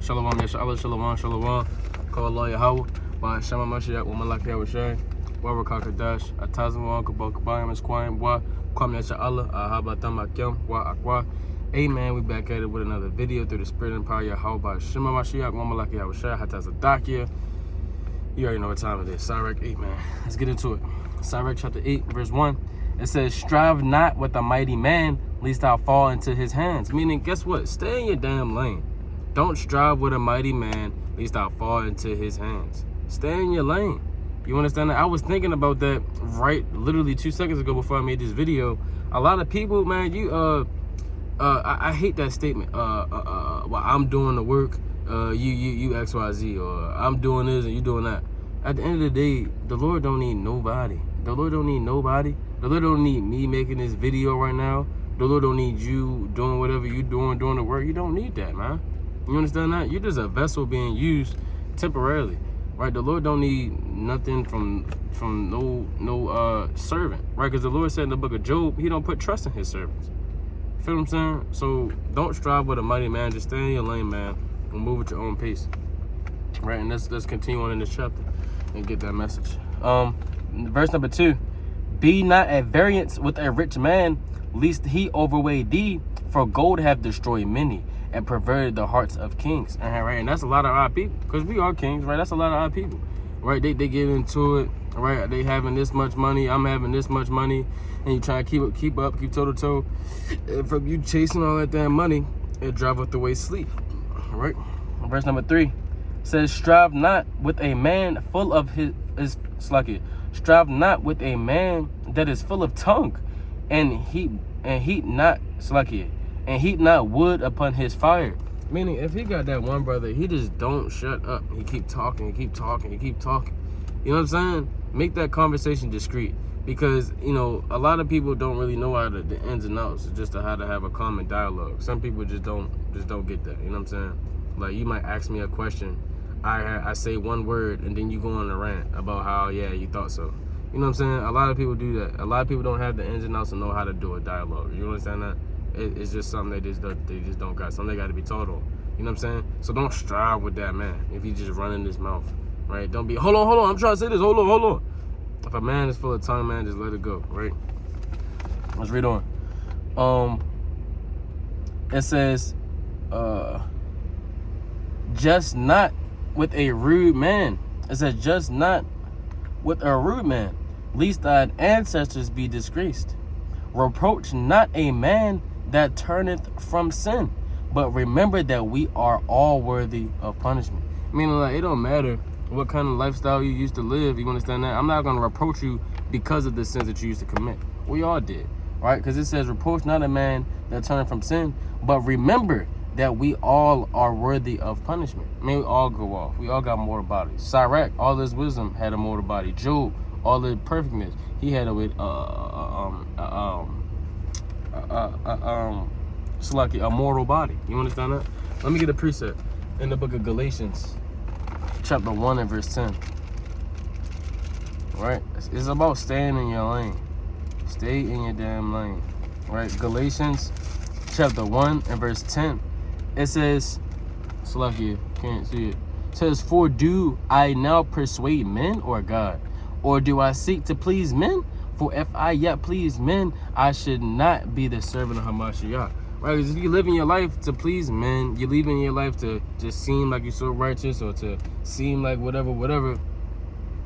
Shalom, Yasha'Allah, Shalom, Shalom. Call Allah Yahweh. By Shema Mashiach, Woman Like Yahweh. Wawa Kakadash, Atazamon, Kabakabayam, Esquire, Wa, Kwam Yasha'Allah, Ahabatam Akim, Wa Akwa. Amen. We back at it with another video through the Spirit and Power Yahweh by Shema Mashiach, Woman Like Yahweh, Hatazadakia. You already know what time it is. Sirach 8, man. Let's get into it. Sirach chapter 8, verse 1. It says, strive not with a mighty man, lest thou fall into his hands. Meaning, guess what? Stay in your damn lane. Don't strive with a mighty man, lest thou fall into his hands. Stay in your lane. You understand that? I was thinking about that literally 2 seconds ago before I made this video. A lot of people, man, I hate that statement. Well, I'm doing the work, you XYZ, or I'm doing this and you doing that. At the end of the day, the Lord don't need nobody. The Lord don't need nobody. The Lord don't need me making this video right now. The Lord don't need you doing whatever you doing the work. You don't need that, man. You understand that? You're just a vessel being used temporarily, right? The Lord don't need nothing from no servant, right? Because the Lord said in the book of Job, he don't put trust in his servants. Feel what I'm saying? So don't strive with a mighty man. Just stay in your lane, man, and move at your own pace, right? And let's continue on in this chapter and get that message. Verse number 2. Be not at variance with a rich man, lest he overweigh thee, for gold hath destroyed many, and perverted the hearts of kings. Right? And that's a lot of our people, because we are kings, right? That's a lot of our people, right? They get into it, right? They having this much money, I'm having this much money, and you try to keep toe to toe. And from you chasing all that damn money, it driveth away sleep, right? Verse number 3 says, strive not with a man full of his strive not with a man that is full of tongue, and heat not wood upon his fire. Meaning, if he got that one brother, he just don't shut up. He keep talking. You know what I'm saying? Make that conversation discreet, because a lot of people don't really know how the ins and outs, just how to have a common dialogue. Some people just don't get that. You know what I'm saying? Like, you might ask me a question, I say one word, and then you go on a rant about how, yeah, you thought so. You know what I'm saying? A lot of people do that. A lot of people don't have the ins and outs to know how to do a dialogue. You understand that? It's just something they just don't got. Something they got to be taught on. You know what I'm saying? So don't strive with that man if he just running his mouth, right? Don't be, hold on, I'm trying to say this, hold on. If a man is full of tongue, man, just let it go, right? Let's read on. It says, just not with a rude man. It says, just not with a rude man, lest thine ancestors be disgraced. Reproach not a man that turneth from sin, but remember that we are all worthy of punishment. Meaning, like, it don't matter what kind of lifestyle you used to live. You understand that? I'm not going to reproach you because of the sins that you used to commit. We all did, right? Because it says, reproach not a man that turneth from sin, but remember that we all are worthy of punishment. I mean, we all go off. We all got mortal bodies. Sirach, all his wisdom, had a mortal body. Job, all his perfectness, he had a mortal body. You understand that? Let me get a precept in the book of Galatians, chapter 1 and verse 10. Right? It's about staying in your lane. Stay in your damn lane. Right? Galatians chapter 1 and verse 10. It says, Salakia, can't see it. It says, for do I now persuade men or God? Or do I seek to please men? For if I yet please men, I should not be the servant of Hamashiach. Right? Because if you live in your life to please men, you live in your life to just seem like you're so righteous, or to seem like whatever,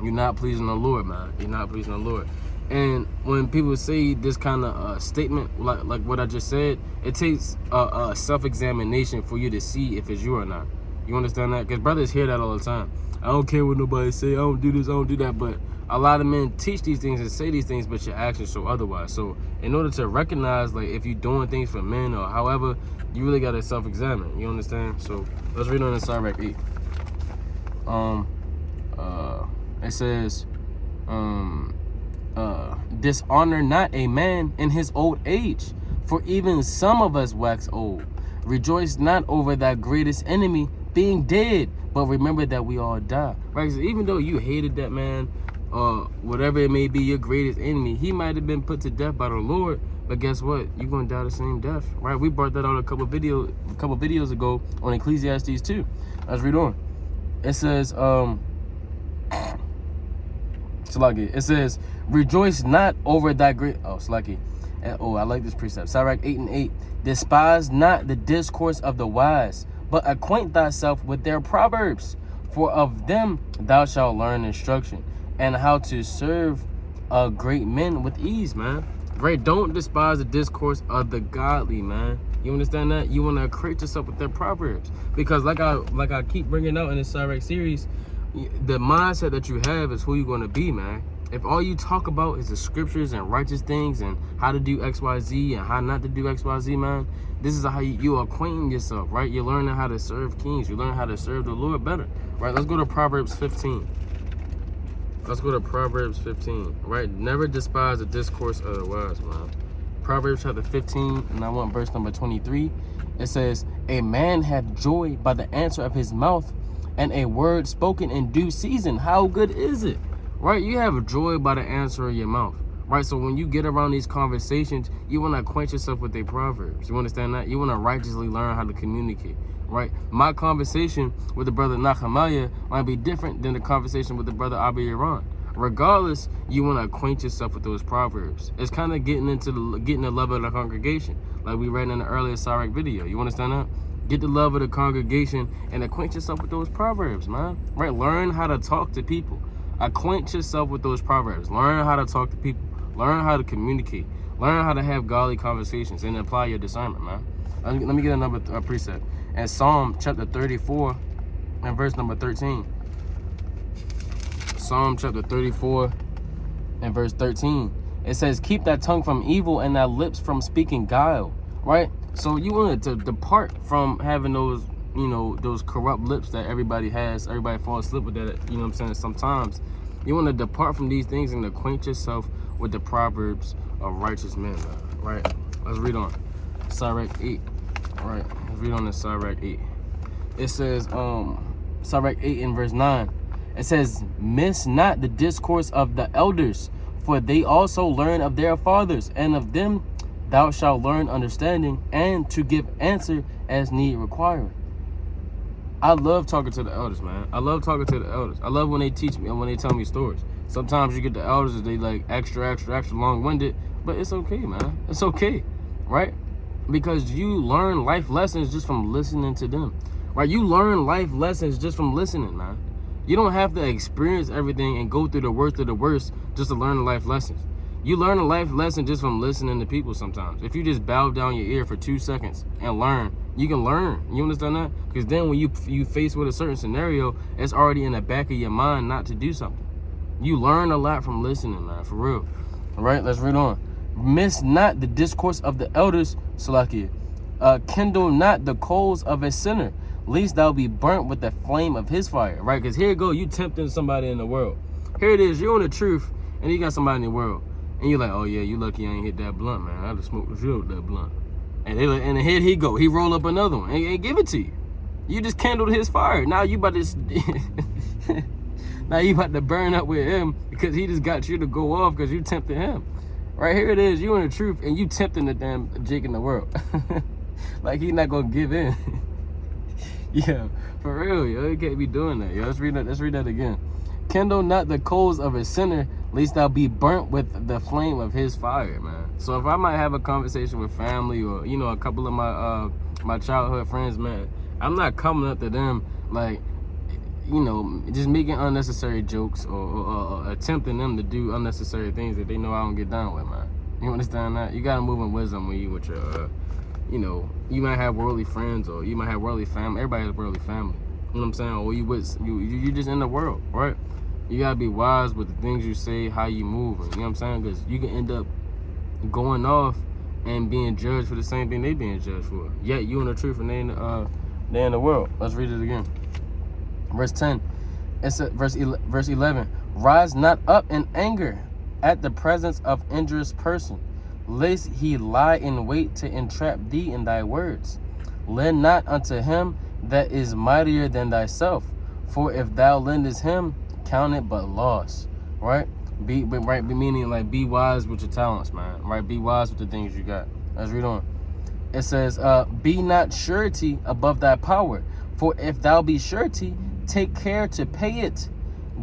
you're not pleasing the Lord, man. You're not pleasing the Lord. And when people say this kind of statement, like what I just said, it takes a self-examination for you to see if it's you or not. You understand that? Because brothers hear that all the time. I don't care what nobody say. I don't do this, I don't do that. But a lot of men teach these things and say these things, but your actions show otherwise. So in order to recognize, like, if you're doing things for men or however, you really got to self-examine. You understand? So let's read on in Sirach 8. It says, dishonor not a man in his old age, for even some of us wax old. Rejoice not over thy greatest enemy being dead, but remember that we all die. Right? So even though you hated that man, whatever it may be, your greatest enemy, he might have been put to death by the Lord, but guess what? You're gonna die the same death, right? We brought that out a couple videos ago on Ecclesiastes 2. Let's read on. It says, Salaki. It says, rejoice not over thy great. Oh, Salaki. Oh, I like this precept. Sirach 8:8. Despise not the discourse of the wise, but acquaint thyself with their proverbs. For of them thou shalt learn instruction, and how to serve great men with ease, man. Right? Don't despise the discourse of the godly, man. You understand that? You want to acquaint yourself with their proverbs, because like I keep bringing out in this Sirach series, the mindset that you have is who you're going to be, man. If all you talk about is the scriptures and righteous things and how to do XYZ and how not to do XYZ, man, this is how you acquaint yourself, right? You're learning how to serve kings. You learn how to serve the Lord better, right? Let's go to Proverbs 15. Let's go to Proverbs 15, right? Never despise the discourse of the wise, man. Proverbs chapter 15, and I want verse number 23. It says, a man hath joy by the answer of his mouth, and a word spoken in due season. How good is it? Right? You have joy by the answer of your mouth. Right? So when you get around these conversations, you want to acquaint yourself with their proverbs. You understand that? You want to righteously learn how to communicate. Right? My conversation with the brother Nehemiah might be different than the conversation with the brother Abi Iran. Regardless, you want to acquaint yourself with those proverbs. It's kind of getting the love of the congregation, like we read in the earlier Sirach video. You understand that? Get the love of the congregation and acquaint yourself with those proverbs, man. Right? Learn how to talk to people. Acquaint yourself with those proverbs. Learn how to talk to people. Learn how to communicate. Learn how to have godly conversations and apply your discernment, man. Let me get another precept. And Psalm chapter 34 and verse number 13. Psalm chapter 34 and verse 13. It says, keep thy tongue from evil and thy lips from speaking guile. Right? So you want to depart from having those, those corrupt lips that everybody has. Everybody falls asleep with that, you know what I'm saying? Sometimes you want to depart from these things and acquaint yourself with the proverbs of righteous men, right? Let's read on. Sirach 8. All right, let's read on the Sirach 8. It says, Sirach 8 in verse 9. It says, miss not the discourse of the elders, for they also learn of their fathers, and of them thou shalt learn understanding, and to give answer as need require. I love talking to the elders, man. I love talking to the elders. I love when they teach me and when they tell me stories. Sometimes you get the elders that they like extra long-winded, but it's okay, man. It's okay, right? Because you learn life lessons just from listening to them, right? You learn life lessons just from listening, man. You don't have to experience everything and go through the worst of the worst just to learn the life lessons. You learn a life lesson just from listening to people sometimes. If you just bow down your ear for 2 seconds and learn, you can learn. You understand that? Because then when you face with a certain scenario, it's already in the back of your mind not to do something. You learn a lot from listening, man, for real. All right, let's read on. Miss not the discourse of the elders, Salakia. Kindle not the coals of a sinner, lest thou be burnt with the flame of his fire. Right? Because here you go, you tempting somebody in the world. Here it is, you're on the truth, and you got somebody in the world. And you're like, oh yeah, you lucky I ain't hit that blunt, man. I'd have smoked the shit with that blunt. And here he go. He roll up another one and give it to you. You just kindled his fire. Now you about to now you about to burn up with him because he just got you to go off because you tempted him. Right here it is. You in the truth and you tempting the damn Jake in the world. Like he not gonna give in. Yeah, for real, yo. You can't be doing that, yo. Let's read that again. Kindle not the coals of a sinner, lest thou be burnt with the flame of his fire, man. So if I might have a conversation with family or, a couple of my childhood friends, man, I'm not coming up to them like, just making unnecessary jokes or attempting them to do unnecessary things that they know I don't get down with, man. You understand that? You gotta move in wisdom when you with your, you might have worldly friends or you might have worldly family. Everybody has worldly family. You know what I'm saying? Or you just in the world, right? You gotta be wise with the things you say, how you move, you know what I'm saying? Because you can end up going off and being judged for the same thing they being judged for. Yet you in the truth and they in the world. Let's read it again. Verse 10. It's verse 11. Rise not up in anger at the presence of injurious person, lest he lie in wait to entrap thee in thy words. Lend not unto him that is mightier than thyself, for if thou lendest him, count it but loss. right? Meaning like be wise with your talents, man, right? Be wise with the things you got. Let's read on. It says, be not surety above thy power, for if thou be surety, take care to pay it.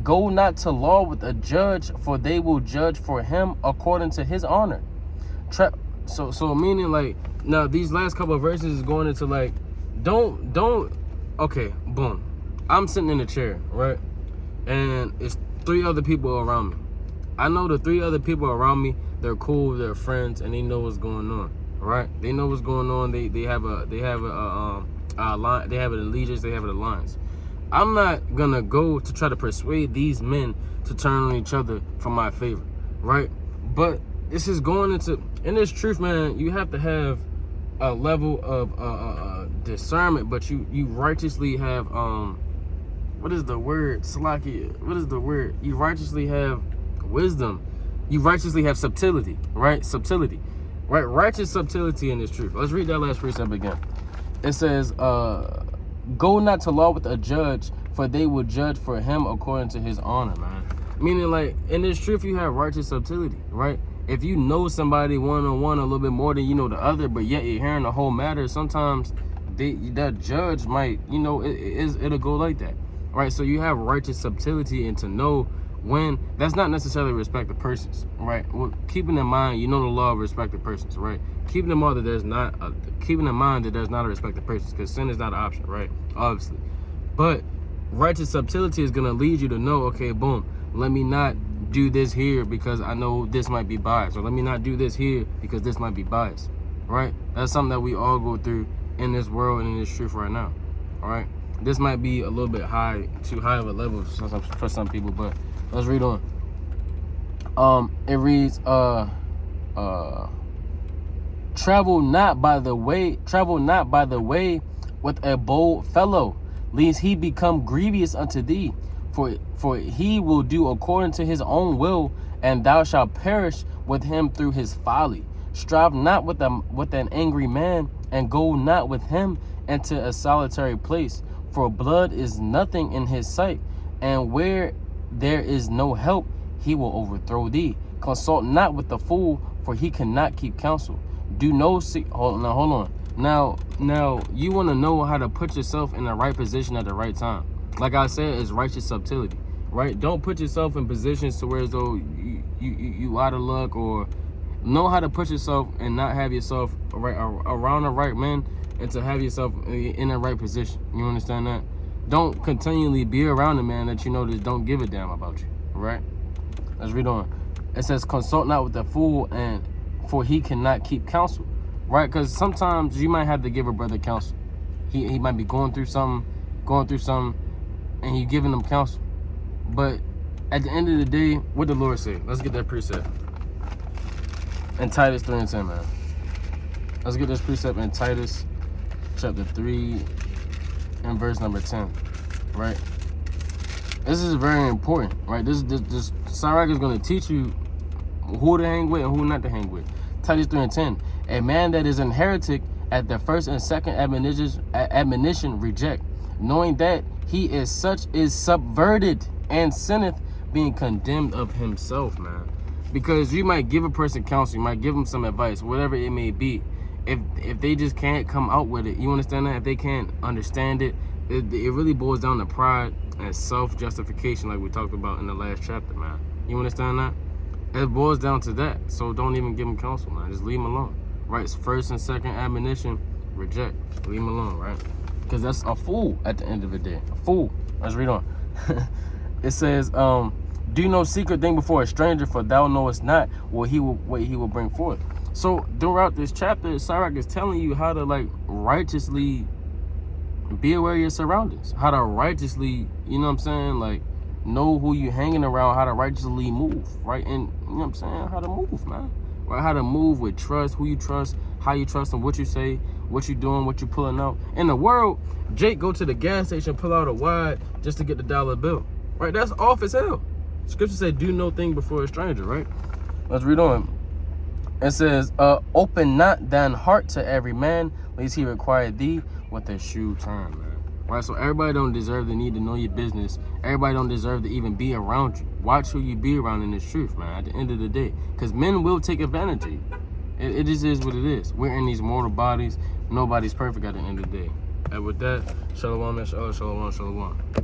Go not to law with a judge, for they will judge for him according to his honor. So meaning like, now these last couple of verses is going into like, don't, okay, boom. I'm sitting in a chair, right? And it's 3 other people around me. I know the 3 other people around me, they're cool, they're friends, and they know what's going on, right? They know what's going on. They have a line, they have an allegiance, they have an alliance. I'm not gonna go to try to persuade these men to turn on each other for my favor, right? But this is going into, in this truth, man, you have to have a level of discernment, but you righteously have what is the word? Salaki, what is the word? You righteously have wisdom. You righteously have subtlety, right? Subtlety, right? Righteous subtlety in this truth. Let's read that last precept again. It says, go not to law with a judge, for they will judge for him according to his honor, man. Meaning, like, in this truth, you have righteous subtlety, right? If you know somebody one-on-one a little bit more than you know the other, but yet you're hearing the whole matter, sometimes that judge might, you know, it'll go like that, right? So you have righteous subtlety, and to know when, that's not necessarily respect of persons, right? Well, keeping in mind, you know, the law of respect of persons, right? Keeping in mind that there's not a respect of persons, because sin is not an option, right? Obviously. But righteous subtlety is going to lead you to know, okay, boom, let me not do this here because I know this might be biased, or let me not do this here because this might be biased, right? That's something that we all go through in this world and in this truth right now, all right? This might be a little bit too high of a level for some people, but let's read on. It reads, travel not by the way with a bold fellow, lest he become grievous unto thee. For he will do according to his own will, and thou shalt perish with him through his folly. Strive not with an angry man, and go not with him into a solitary place. For blood is nothing in his sight, and where there is no help, he will overthrow thee. Consult not with the fool, for he cannot keep counsel. Hold on. Now you want to know how to put yourself in the right position at the right time. Like I said, it's righteous subtlety, right? Don't put yourself in positions to where as though you out of luck, or know how to put yourself and not have yourself around the right men, and to have yourself in the right position. You understand that? Don't continually be around a man that you know that don't give a damn about you, right? Let's read on. It says, consult not with the fool, and for he cannot keep counsel, right? Because sometimes you might have to give a brother counsel. He might be going through something, and you giving them counsel. But at the end of the day, what the Lord say? Let's get that precept in Titus 3 and 10, man. Let's get this precept in Titus chapter 3 and verse number 10, right? This is very important, right? This Sirach is going to teach you who to hang with and who not to hang with. Titus 3 and 10. A man that is an heretic at the first and second admonition reject, knowing that he is subverted and sinneth, being condemned of himself, man. Because you might give a person counsel, you might give them some advice, whatever it may be. If they just can't come out with it, you understand that? If they can't understand it, it really boils down to pride and self-justification, like we talked about in the last chapter, man. You understand that? It boils down to that. So don't even give them counsel, man. Just leave them alone, right? It's first and second admonition, reject. Leave them alone, right? Because that's a fool at the end of the day. A fool. Let's read on. It says, do no secret thing before a stranger, for thou knowest not what he will bring forth. So throughout this chapter, Sirach is telling you how to like righteously be aware of your surroundings, how to righteously, you know what I'm saying, like know who you hanging around, how to righteously move, right? And you know what I'm saying, how to move, man, right? How to move with trust, who you trust, how you trust them, what you say, what you doing, what you pulling out. In the world, Jake go to the gas station, pull out a wad just to get the dollar bill, right? That's off as hell. Scripture said, do no thing before a stranger, right? Let's read on. It says, open not thine heart to every man, lest he require thee with a shrewd turn, man. right? So everybody don't deserve the need to know your business. Everybody don't deserve to even be around you. Watch who you be around in this truth, man, at the end of the day. Because men will take advantage of you. It just is what it is. We're in these mortal bodies. Nobody's perfect at the end of the day. And with that, shalom, shalom, shalom.